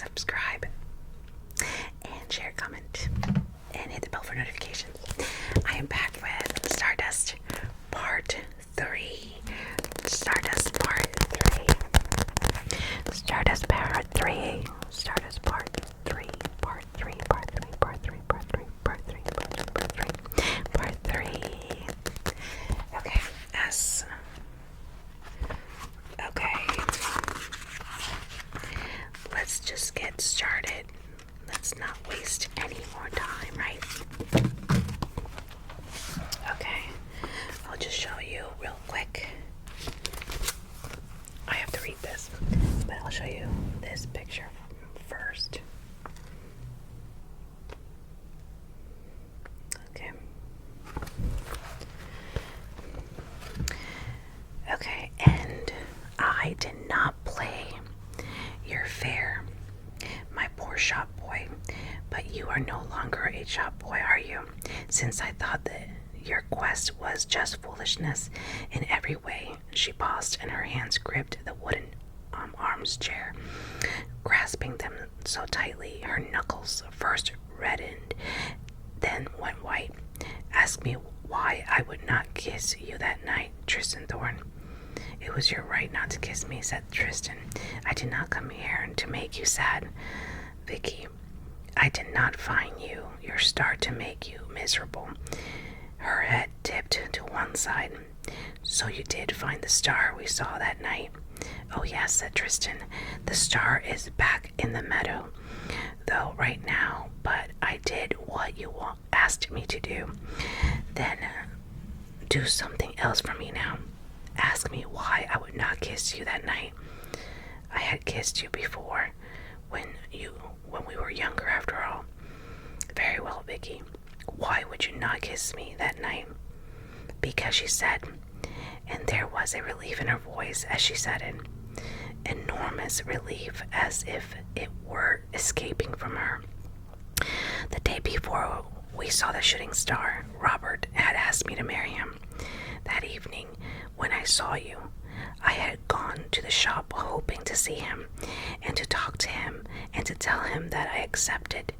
subscribe, and share, comment, and hit the bell for notifications. I am back with Stardust Part 3. Stardust Part 3. Stardust Part 3. Stardust Part 3. Part 3. Part 3. Part 3. Part 3. Part 3. Part 3. Part 3. Okay. Okay. Let's just get started. Let's not waste any more time, right? Okay. I'll just show you real quick. I have to read this, but I'll show you this picture first. Okay. Okay, and I did not play your fair, my poor shop boy, but you are no longer a shop boy, are you? Since I thought that your quest was just foolishness in every way. She paused, and her hands gripped the wooden arms chair, grasping them so tightly her knuckles first reddened, then went white. Ask me why I would not kiss you that night, Tristan Thorne. It was your right not to kiss me, said Tristan. I did not come here to make you sad, Vicky. I did not find you, your star, to make you miserable. Her head tipped to one side. So you did find the star we saw that night? Oh yes, said Tristan. The star is back in the meadow, though right now, but I did what you asked me to do. Then do something else for me now. Ask me why I would not kiss you that night. I had kissed you before, when we were younger, after all. Very well, Vicky. Why would you not kiss me that night? Because she said, and there was a relief in her voice as she said it. Enormous relief, as if it were escaping from her. The day before we saw the shooting star, Robert had asked me to marry him. That evening, when I saw you, I had gone to the shop hoping to see him and to talk to him and to tell him that I accepted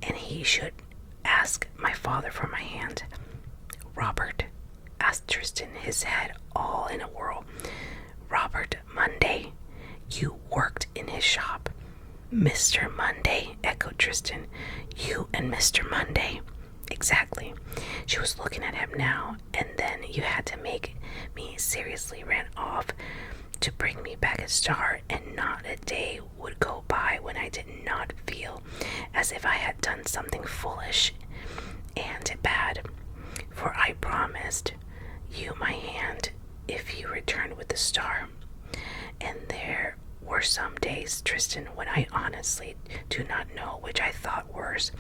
and he should ask my father for my hand. Robert, asked Tristan, his head all in a whirl. Robert Monday, you worked in his shop. Mr. Monday, echoed Tristan. You and Mr. Monday. Exactly. She was looking at him now, and then you had to make me seriously ran off to bring me back a star, and not a day would go by when I did not feel as if I had done something foolish and bad. For I promised you my hand if you returned with the star. And there were some days, Tristan, when I honestly do not know which I thought worse,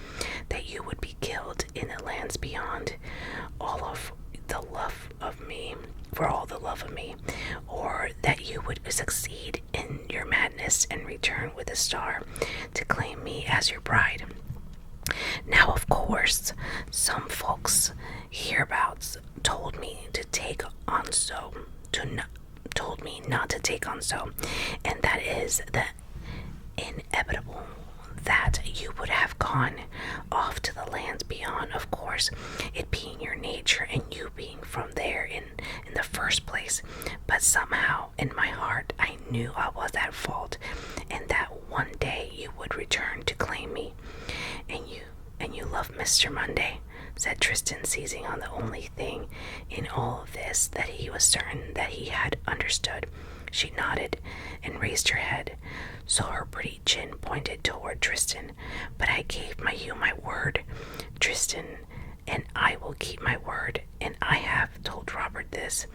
that you would be killed in the lands beyond, all of the love of me, for all the love of me, or that you would succeed in your madness and return with a star to claim me as your bride. Now, of course, some folks hereabouts told me to take on so, told me not to take on so, and that is the inevitable, that you would have gone off to the lands beyond, of course, it being your nature and you being from there in the first place. But somehow in my heart I knew I was at fault, and that one day you would return to claim me. And you love Mr. Monday, said Tristan, seizing on the only thing in all of this that he was certain that he had understood. She nodded and raised her head, so her pretty chin pointed toward Tristan. But I gave you my word, Tristan, and I will keep my word, and I have told Robert this.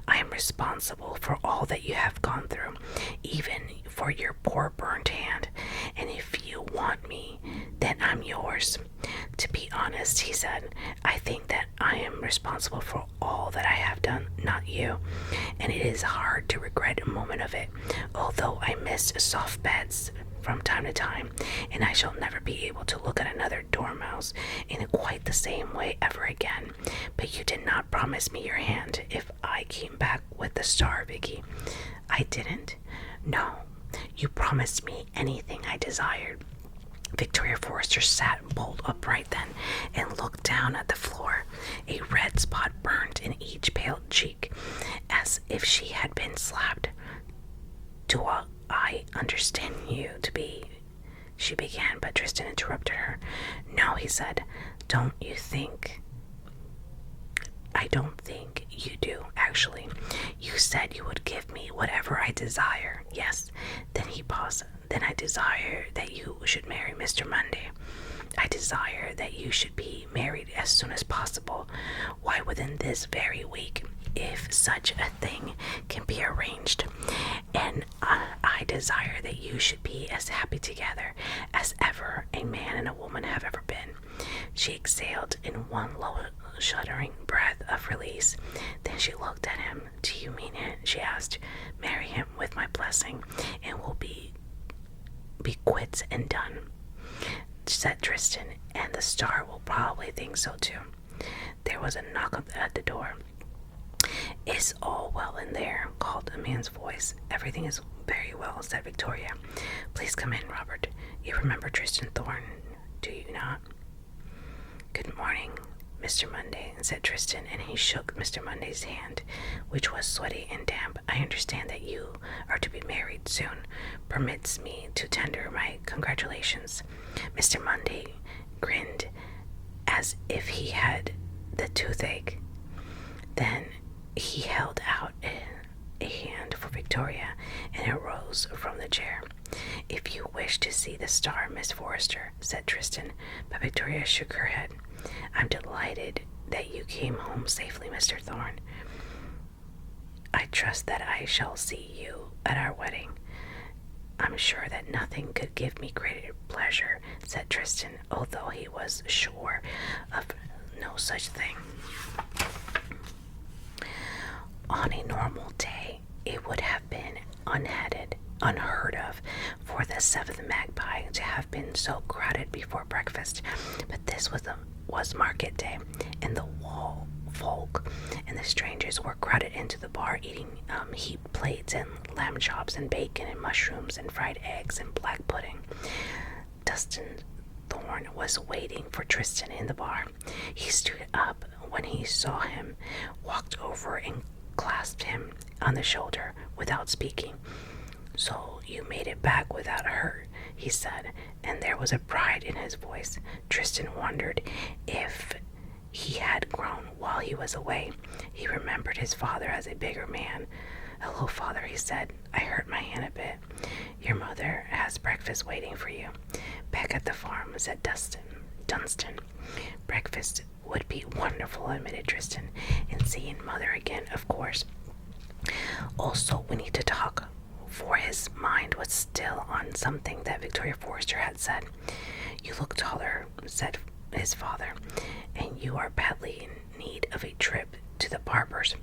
I am responsible for all that you have gone through, even for your poor burnt hand, and if you want me, then I'm yours. To be honest, he said, I think that I am responsible for all that I have done, not you, and it is hard to regret a moment of it, although I miss soft beds from time to time, and I shall never be able to look at another dormouse in quite the same way ever again. But you did not promise me your hand if I came back with the star, Vicky. I didn't? No. You promised me anything I desired. Victoria Forrester sat bolt upright then and looked down at the floor. A red spot burned in each pale cheek, as if she had been slapped. "Do I understand you to be—" she began, but Tristan interrupted her. "No," he said. I don't think you do, actually. You said you would give me whatever I desire." "Yes." Then he paused. "Then I desire that you should marry Mr. Monday. I desire that you should be married as soon as possible. Why, within this very week, if such a thing can be arranged. And I desire that you should be as happy together as ever a man and a woman have ever been." She exhaled in one low, shuddering breath of release. Then she looked at him. "Do you mean it?" she asked. "Marry him with my blessing, and we'll be quits and done," said Tristan, "and the Star will probably think so too." There was a knock at the door. "Is all well in there?" called a man's voice. "Everything is very well," said Victoria. "Please come in, Robert. You remember Tristan Thorne, do you not?" "Good morning, Mr. Monday," said Tristan, and he shook Mr. Monday's hand, which was sweaty and damp. "I understand that you are to be married soon. Permits me to tender my congratulations." Mr. Monday grinned as if he had the toothache. Then he held out a hand for Victoria and arose from the chair. "If you wish to see the Star, Miss Forrester," said Tristan, but Victoria shook her head. "I'm delighted that you came home safely, Mr. Thorne. I trust that I shall see you at our wedding." "I'm sure that nothing could give me greater pleasure," said Tristan, although he was sure of no such thing. On a normal day, it would have been unheard of for the seventh magpie to have been so crowded before breakfast, but this was market day, and the wall folk and the strangers were crowded into the bar, eating heaped plates and lamb chops and bacon and mushrooms and fried eggs and black pudding. Dustin Thorne was waiting for Tristan in the bar. He stood up when he saw him, walked over and clasped him on the shoulder without speaking. "So you made it back without hurt," he said, and there was a pride in his voice. Tristan wondered if he had grown while he was away. He remembered his father as a bigger man. "Hello, Father," he said. "I hurt my hand a bit. Your mother has breakfast waiting for you." "Back at the farm," said Dunstan. "Breakfast would be wonderful," admitted Tristan, "and seeing Mother again, of course. Also, we need to talk," for his mind was still on something that Victoria Forrester had said. "You look taller," said his father, "and you are badly in need of a trip to the barber's."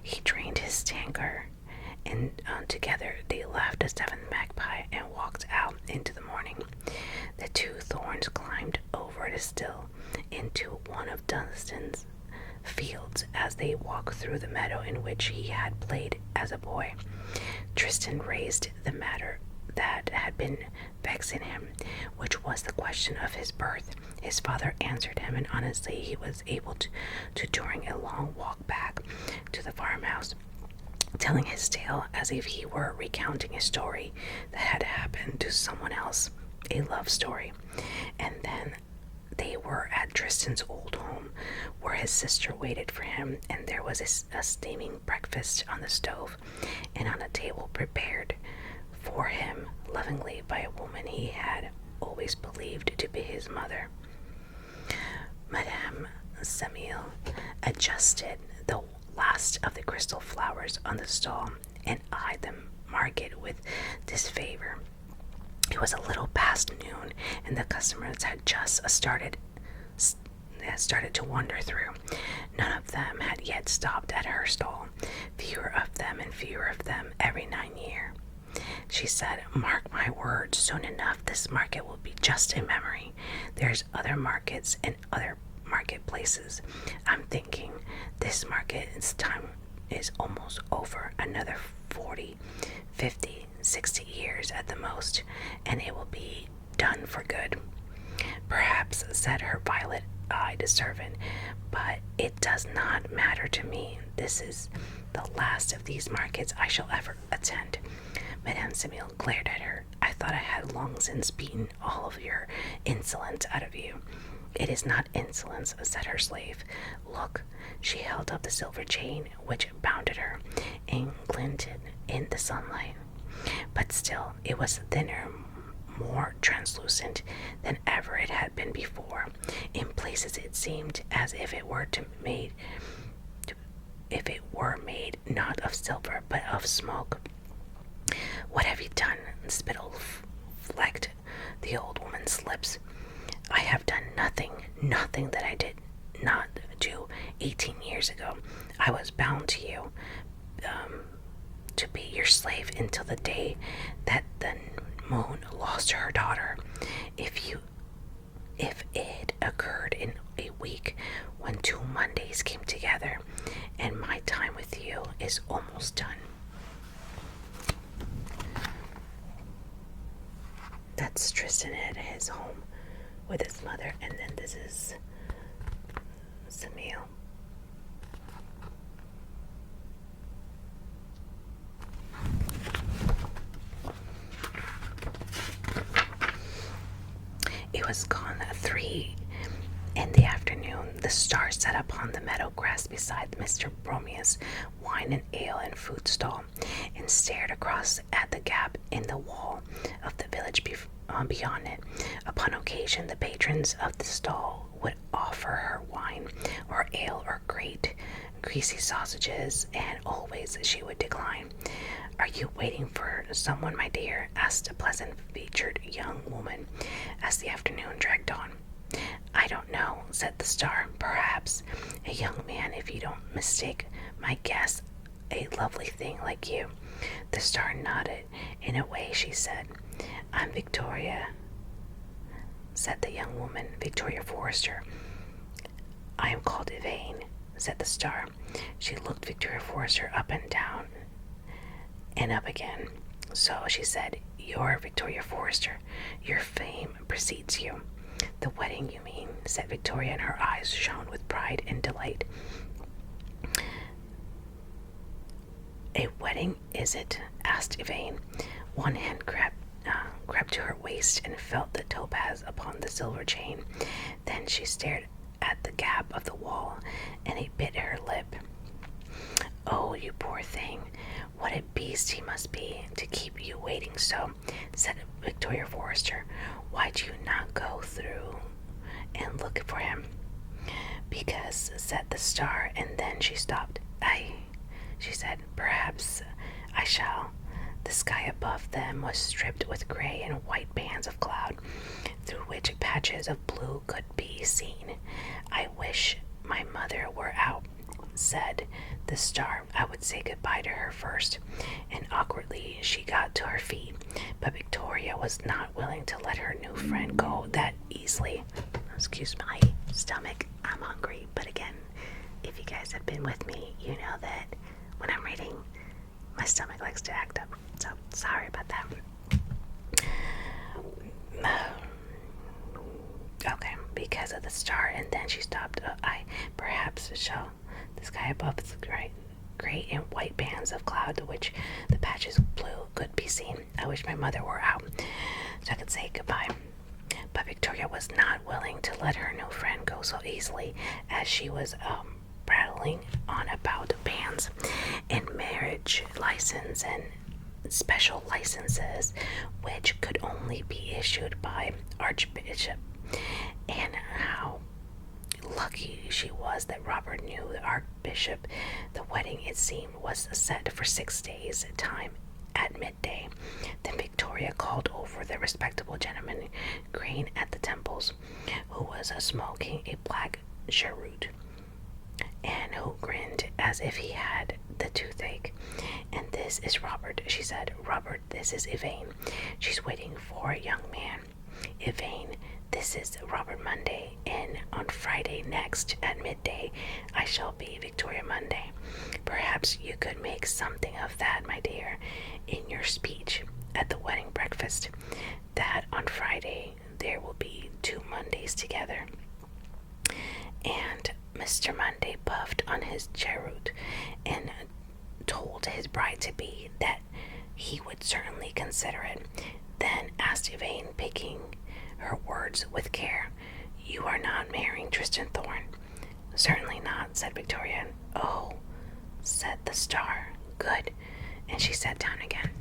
He drained his tankard, and together they left the seventh magpie and walked out into the morning. The two Thorns climbed over the still into one of Dunstan's fields as they walked through the meadow in which he had played as a boy. Tristan raised the matter that had been vexing him, which was the question of his birth. His father answered him, and honestly he was able to during a long walk back to the farmhouse, telling his tale as if he were recounting a story that had happened to someone else, a love story. And then they were at Tristan's old home, where his sister waited for him, and there was a steaming breakfast on the stove, and on a table prepared for him lovingly by a woman he had always believed to be his mother. Madame Samuel adjusted the last of the crystal flowers on the stall and eyed the market with disfavor. It was a little past noon, and the customers had just started to wander through. None of them had yet stopped at her stall. Fewer of them and fewer of them every 9 years. She said, "Mark my words, soon enough this market will be just a memory. There's other markets and other marketplaces. I'm thinking this market's time is almost over. Another 40, 50, 60 years at the most, and it will be done for good. Perhaps, said her violet-eyed servant, but it does not matter to me. This is the last of these markets I shall ever attend. Madame Samuel glared at her. I thought I had long since beaten all of your insolence out of you. It is not insolence, said her slave. Look, she held up the silver chain which bounded her, and glinted in the sunlight. But still, it was thinner, more translucent than ever it had been before. In places it seemed as if it were made not of silver but of smoke. What have you done? Spittle flecked the old woman's lips. I have done nothing that I did not do 18 years ago. I was bound to you, to be your slave until the day that the moon lost her daughter. If it occurred in a week when 2 Mondays came together, and my time with you is almost done. That's Tristan at his home with his mother, and then this is Samuel. It was gone at 3 in the afternoon. The star sat upon the meadow grass beside Mr. Bromius' wine and ale and food stall, and stared across at the gap in the wall of the village beyond it. Upon occasion, the patrons of the stall would offer her wine or ale or greasy sausages, and always she would decline. Are you waiting for someone, my dear? Asked a pleasant-featured young woman as the afternoon dragged on. I don't know, said the star. Perhaps a young man, if you don't mistake my guess, a lovely thing like you. The star nodded. In a way, she said. I'm Victoria, said the young woman, Victoria Forrester. I am called Yvain, said the star. She looked Victoria Forrester up and down and up again. So she said, You're Victoria Forrester. Your fame precedes you. The wedding, you mean, said Victoria, and her eyes shone with pride and delight. A wedding, is it? Asked Yvain. One hand crept to her waist and felt the topaz upon the silver chain. Then she stared at the gap of the wall, and it bit her lip. Oh, you poor thing. What a beast he must be to keep you waiting so, said Victoria Forrester. Why do you not go through and look for him? Because, said the star, and then she stopped. She said, perhaps I shall. The sky above them was stripped with gray and white bands of cloud, through which patches of blue could be seen. I wish my mother were out, said the star. I would say goodbye to her first. And awkwardly she got to her feet, but Victoria was not willing to let her new friend go that easily. Excuse my stomach, I'm hungry, but again, if you guys have been with me, you know that when I'm reading, my stomach likes to act up, so sorry about that. Okay, because of the star, and then she stopped. I perhaps shall. The sky above the gray and white bands of cloud, to which the patches of blue could be seen. I wish my mother were out, so I could say goodbye. But Victoria was not willing to let her new friend go so easily, as she was prattling on about bans and marriage license and special licenses which could only be issued by Archbishop, and how lucky she was that Robert knew the Archbishop. The wedding, it seemed, was set for 6 days' time at midday. Then Victoria called over the respectable gentleman green at the temples, who was smoking a black cheroot, and who grinned as if he had the toothache. And this is Robert, she said. Robert, this is Yvain. She's waiting for a young man. Yvain, this is Robert Monday, and on Friday next at midday I shall be Victoria Monday. Perhaps you could make something of that, my dear, in your speech at the wedding breakfast, that on Friday there will be 2 Mondays together. And Mr. Monday puffed on his cheroot and told his bride-to-be that he would certainly consider it, then asked Yvain, picking her words with care, "You are not marrying Tristan Thorn?" "Certainly not," said Victoria. "Oh," said the star, "good." And she sat down again.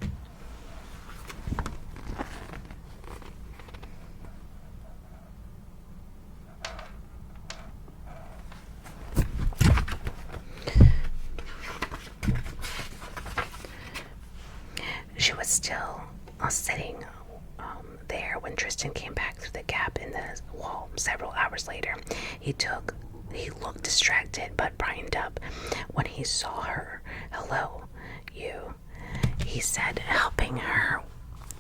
She was still sitting there when Tristan came back through the gap in the wall several hours later. He looked distracted but brightened up when he saw her. "Hello, you," he said, helping her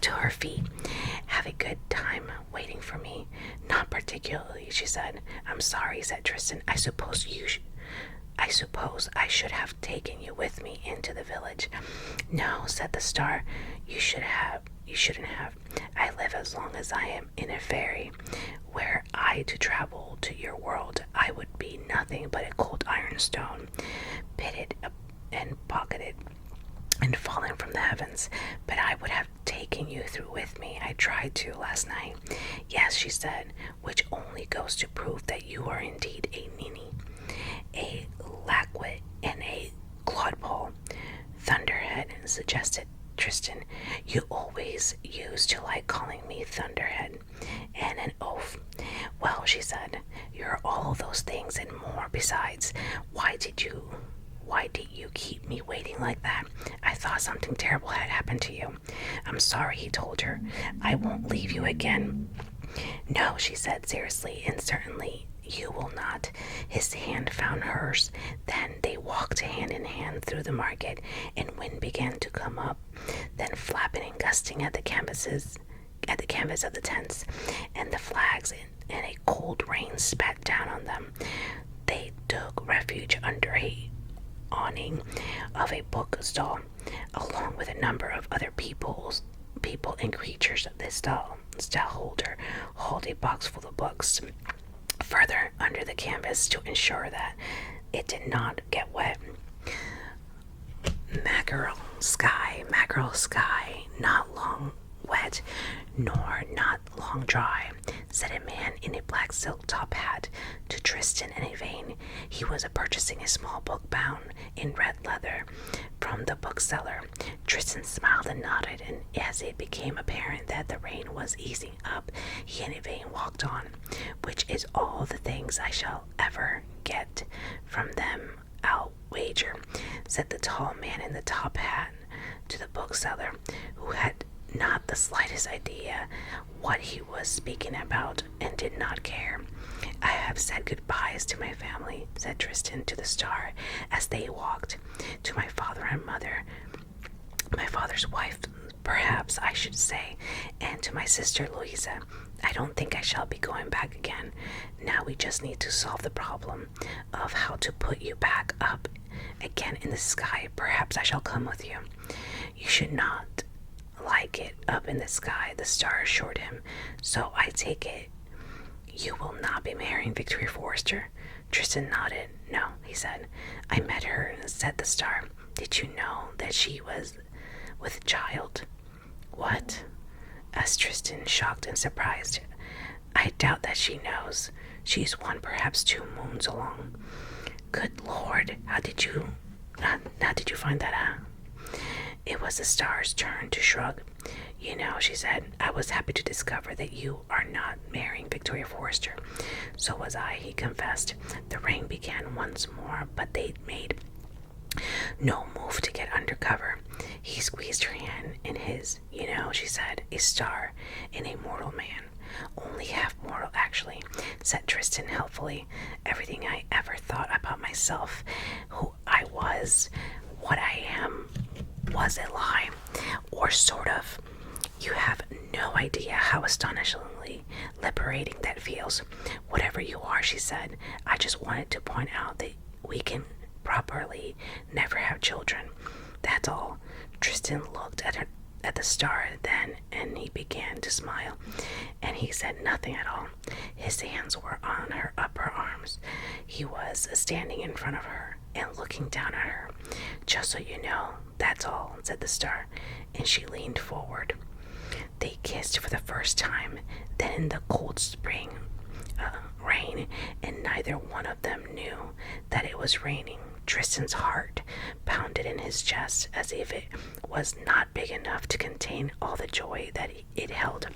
to her feet. "Have a good time waiting for me?" "Not particularly," she said. "I'm sorry," said Tristan. I suppose I should have taken you with me into the village." "No," said the star. You shouldn't have. I live as long as I am in a fairy. Were I to travel to your world, I would be nothing but a cold ironstone, pitted and pocketed and fallen from the heavens. But I would have taken you through with me. I tried to last night." "Yes," she said, "which only goes to prove that you are indeed a ninny, a lackwit, and a clodpole." "Thunderhead," suggested Tristan. "You always used to like calling me Thunderhead." "And an oaf." "Well," she said, "you're all those things and more besides. Why did you keep me waiting like that? I thought something terrible had happened to you." "I'm sorry," he told her. "I won't leave you again." "No," she said seriously, "and certainly you will not." His hand found hers. Then they walked hand in hand through the market, and wind began to come up, then flapping and gusting at the canvas of the tents and the flags, and a cold rain spat down on them. They took refuge under a awning of a book stall, along with a number of other people and creatures. The stallholder hauled a box full of books further under the canvas to ensure that it did not get wet. Mackerel sky, not long wet, nor not long dry," said a man in a black silk top hat to Tristan and Yvain. He was purchasing a small book bound in red leather from the bookseller. Tristan smiled and nodded, and as it became apparent that the rain was easing up, he and Yvain walked on. "Which is all the things I shall ever get from them, I'll wager," said the tall man in the top hat to the bookseller, who had not the slightest idea what he was speaking about and did not care. "I have said goodbyes to my family," said Tristan to the star as they walked, "to my father and mother, my father's wife, perhaps I should say, and to my sister Louisa. I don't think I shall be going back again. Now we just need to solve the problem of how to put you back up again in the sky. Perhaps I shall come with you." "You should not like it up in the sky," the star assured him. "So I take it you will not be marrying Victoria Forrester?" Tristan nodded. "No," he said. "I met her," said the star. "Did you know that she was with child?" "What?" asked Tristan, shocked and surprised. "I doubt that she knows. She's one, perhaps 2 moons along." "Good Lord, how did you find that out?" It was the star's turn to shrug. "You know," she said, "I was happy to discover that you are not marrying Victoria Forrester." "So was I," he confessed. The rain began once more, but they made no move to get under cover. He squeezed her hand in his. "You know," she said, "a star and a mortal man." "Only half mortal, actually," said Tristan helpfully. "Everything I ever thought about myself, who I was, what I am, was a lie, or sort of. You have no idea how astonishingly liberating that feels. Whatever you are," she said, "I just wanted to point out that we can properly never have children. That's all. Tristan looked at the star then, and he began to smile, and he said nothing at all. His hands were on her upper arms. He was standing in front of her and looking down at her. Just so you know, that's all, said the star, and she leaned forward. They kissed for the first time, then in the cold spring rain, and neither one of them knew that it was raining. Tristan's heart pounded in his chest as if it was not big enough to contain all the joy that it held.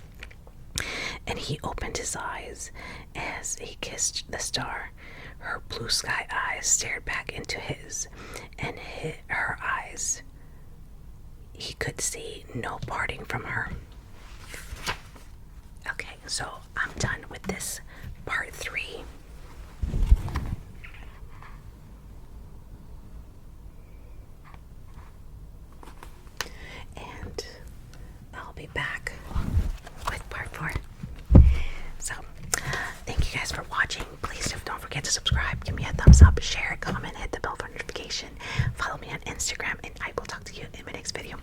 And he opened his eyes as he kissed the star. Her blue sky eyes stared back into his, and her eyes, he could see no parting from her. Okay, so I'm done with this part 3. And I'll be back with part 4. So, thank you guys for watching. Please don't forget to subscribe, give me a thumbs up, share, comment, hit the bell for notification. Follow me on Instagram, and I will talk to you in my next video.